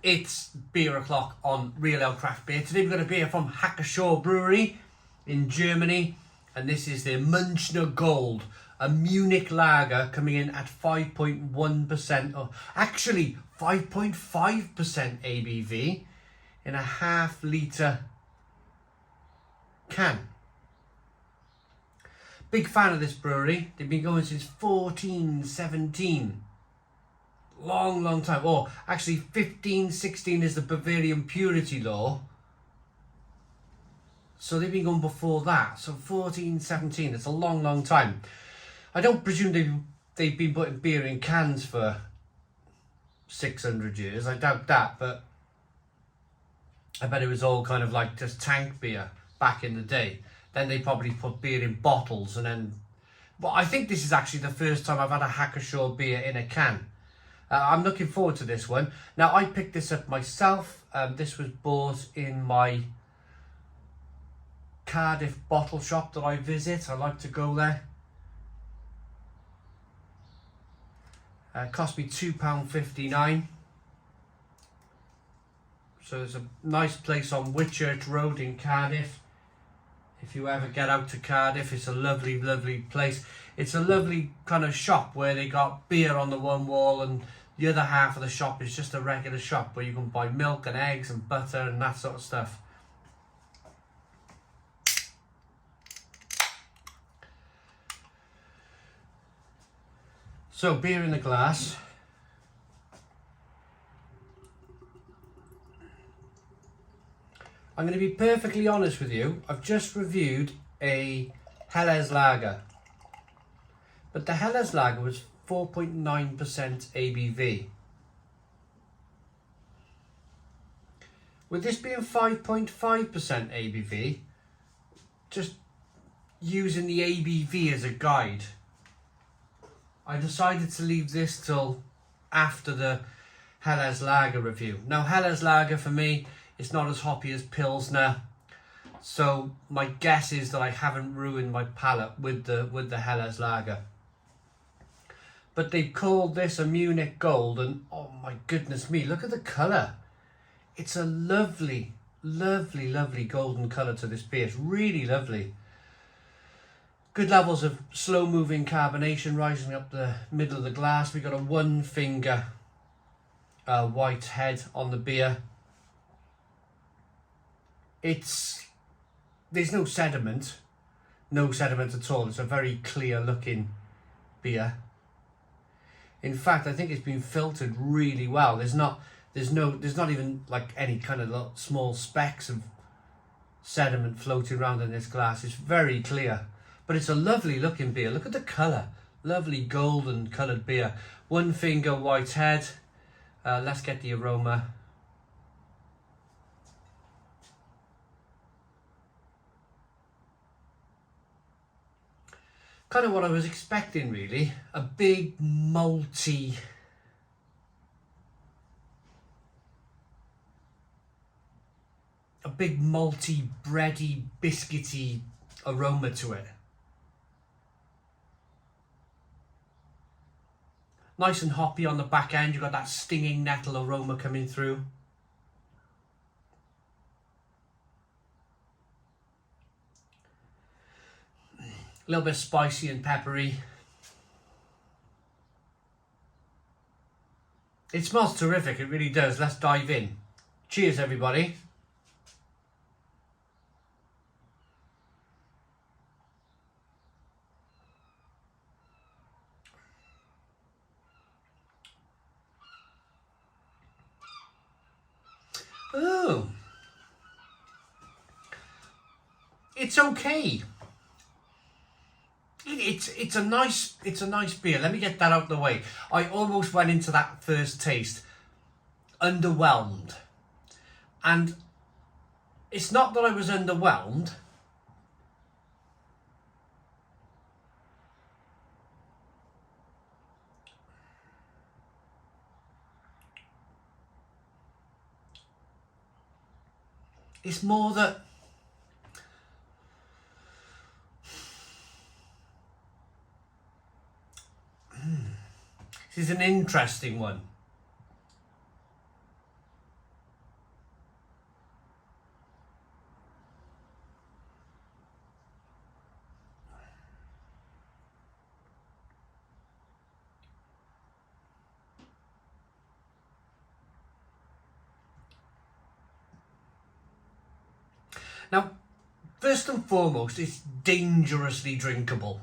It's beer o'clock on Real Ale Craft Beer. Today we've got a beer from Pschorr Brewery in Germany, and this is the Nchner Gold, a Munich lager coming in at 5.1%, or actually 5.5% ABV in a half-litre can. Big fan of this brewery. They've been going since 1417. Long time. Or actually 1516 is the Bavarian purity law. So they've been going before that. So 1417, it's a long time. I don't presume they've been putting beer in cans for 600 years. I doubt that, but I bet it was all kind of like just tank beer back in the day. Then they probably put beer in bottles and then... Well, I think this is actually the first time I've had a Pschorr beer in a can. I'm looking forward to this one. Now, I picked this up myself. This was bought in my Cardiff bottle shop that I visit. I like to go there. It cost me £2.59. So it's a nice place on Whitchurch Road in Cardiff. If you ever get out to Cardiff, it's a lovely place. It's a lovely kind of shop where they got beer on the one wall and the other half of the shop is just a regular shop where you can buy milk and eggs and butter and that sort of stuff. So, beer in the glass. I'm going to be perfectly honest with you. I've just reviewed a Helles lager. But the Helles lager was 4.9% ABV. With this being 5.5% ABV, just using the ABV as a guide, I decided to leave this till after the Helles lager review. Now, Helles lager for me, it's not as hoppy as Pilsner, so my guess is that I haven't ruined my palate with the Helles lager. But they've called this a Munich Gold, and oh my goodness me, look at the colour. It's a lovely golden colour to this beer. It's really lovely. Good levels of slow moving carbonation rising up the middle of the glass. We've got a one finger white head on the beer. There's no sediment at all. It's a very clear looking beer. In fact, I think it's been filtered really well. There's not even like any kind of little small specks of sediment floating around in this glass. It's very clear, but it's a lovely looking beer. Look at the colour, lovely golden coloured beer. One finger white head. Let's get the aroma. Kind of what I was expecting, really. A big malty, bready, biscuity aroma to it. Nice and hoppy on the back end. You've got that stinging nettle aroma coming through. A little bit spicy and peppery. It smells terrific, it really does. Let's dive in. Cheers, everybody. Oh, it's okay. It's a nice beer. Let me get that out of the way. I almost went into that first taste underwhelmed, and it's not that I was underwhelmed. It's more that this is an interesting one. Now, first and foremost, it's dangerously drinkable.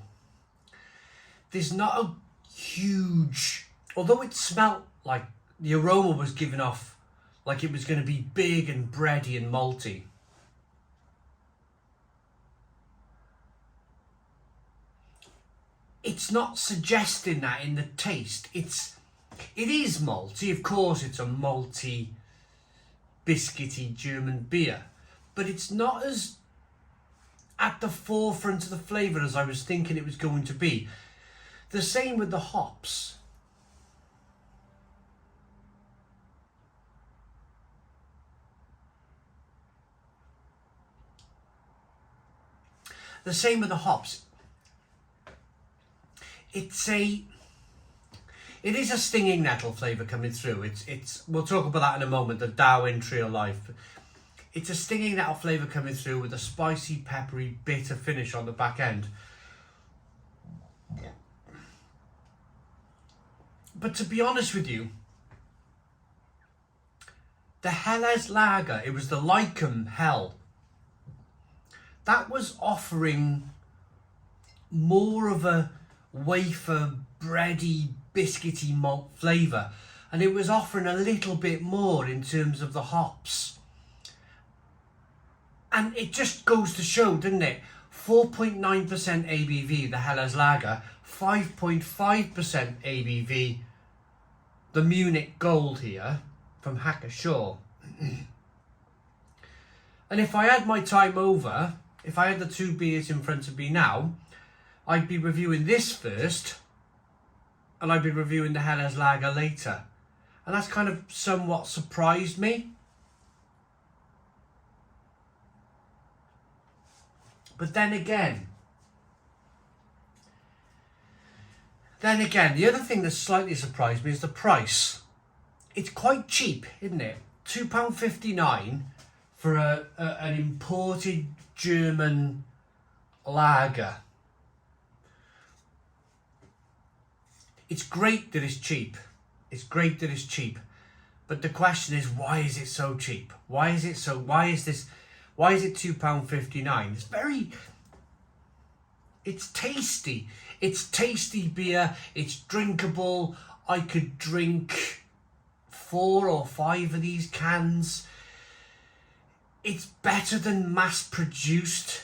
There's not a huge, although it smelled like the aroma was given off like it was going to be big and bready and malty. It's not suggesting that in the taste. It is malty, of course. It's a malty, biscuity German beer, but it's not as at the forefront of the flavour as I was thinking it was going to be. The same with the hops. The same with the hops. It is a stinging nettle flavour coming through. It's we'll talk about that in a moment, the Darwin Trio Life. It's a stinging nettle flavour coming through with a spicy, peppery, bitter finish on the back end. But to be honest with you, the Helles Lager, it was the Lycum Hell, that was offering more of a wafer, bready, biscuity malt flavour, and it was offering a little bit more in terms of the hops. And it just goes to show, doesn't it? 4.9% ABV, the Helles Lager, 5.5% ABV, the Munich Gold here from Pschorr. And if I had my time over, if I had the two beers in front of me now, I'd be reviewing this first, and I'd be reviewing the Helles Lager later. And that's kind of somewhat surprised me. But then again, the other thing that slightly surprised me is the price. It's quite cheap, isn't it? £2.59 for an imported German lager. It's great that it's cheap. It's great that it's cheap. But the question is, why is it so cheap? Why is it £2.59? It's tasty. It's tasty beer. It's drinkable. I could drink 4 or 5 of these cans. It's better than mass-produced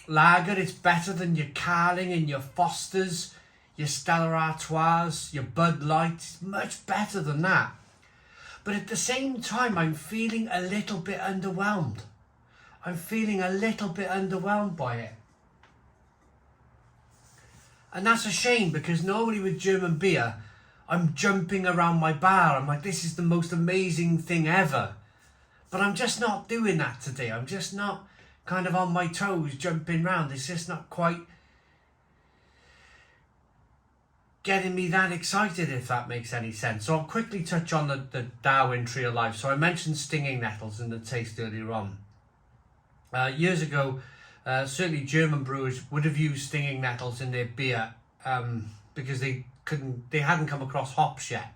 lager. It's better than your Carling and your Fosters, your Stella Artois, your Bud Light. It's much better than that. But at the same time, I'm feeling a little bit underwhelmed. I'm feeling a little bit underwhelmed by it. And that's a shame, because normally with German beer, I'm jumping around my bar. I'm like, this is the most amazing thing ever. But I'm just not doing that today. I'm just not kind of on my toes, jumping around. It's just not quite getting me that excited, if that makes any sense. So I'll quickly touch on the Darwin Trio Life. So I mentioned stinging nettles in the taste earlier on. Years ago, certainly German brewers would have used stinging nettles in their beer because they hadn't come across hops yet.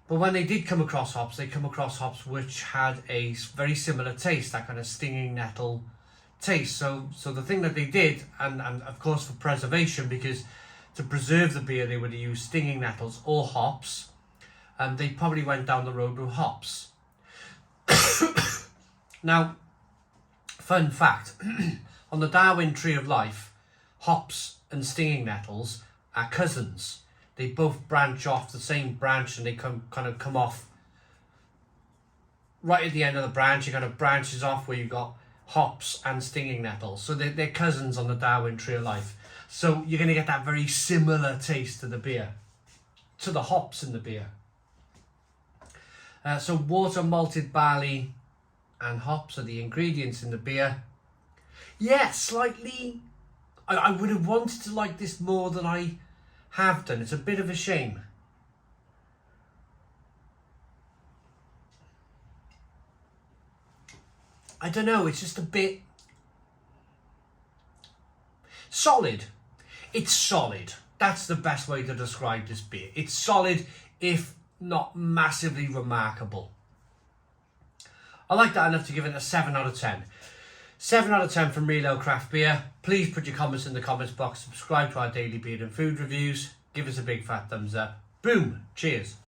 But when they did come across hops, they come across hops which had a very similar taste, that kind of stinging nettle taste. So the thing that they did, and of course for preservation, because to preserve the beer they would have used stinging nettles or hops, and they probably went down the road with hops. Now, fun fact, on the Darwin Tree of Life, hops and stinging nettles are cousins. They both branch off the same branch, and they kind of come off right at the end of the branch. It kind of branches off where you've got hops and stinging nettles. So they're cousins on the Darwin Tree of Life. So you're going to get that very similar taste to the beer, to the hops in the beer. So water, malted barley and hops are the ingredients in the beer. Yeah, slightly. I would have wanted to like this more than I have done. It's a bit of a shame. I don't know, it's just a bit solid. It's solid. That's the best way to describe this beer. It's solid, if not massively remarkable. I like that enough to give it a 7 out of 10. 7 out of 10 from Real Ale Craft Beer. Please put your comments in the comments box. Subscribe to our daily beer and food reviews. Give us a big fat thumbs up. Boom. Cheers.